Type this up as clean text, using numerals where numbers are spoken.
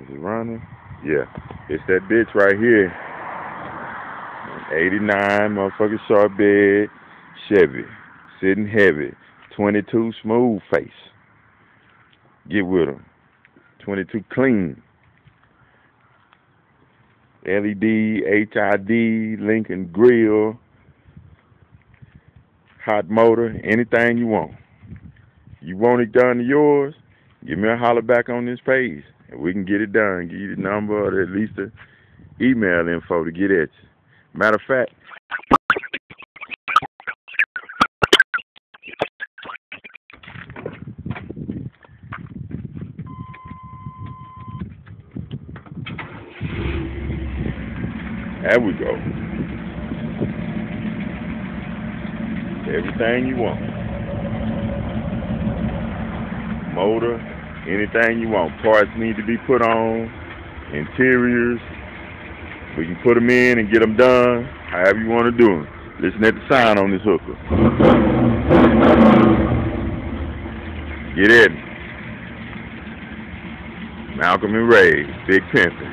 Is it running? Yeah. It's that bitch right here. 89 motherfucking short bed Chevy. Sitting heavy. 22 smooth face. Get with them. 22 clean. LED, HID, Lincoln grill, hot motor, anything you want. You want it done to yours, give me a holler back on this page, and we can get it done. Give you the number or at least the email info to get at you. Matter of fact, there we go. Everything you want. Motor, anything you want. Parts need to be put on. Interiors, we can put them in and get them done. However you want to do them. Listen at the sound on this hooker. Get in. Malcom and Ray, Big Panther.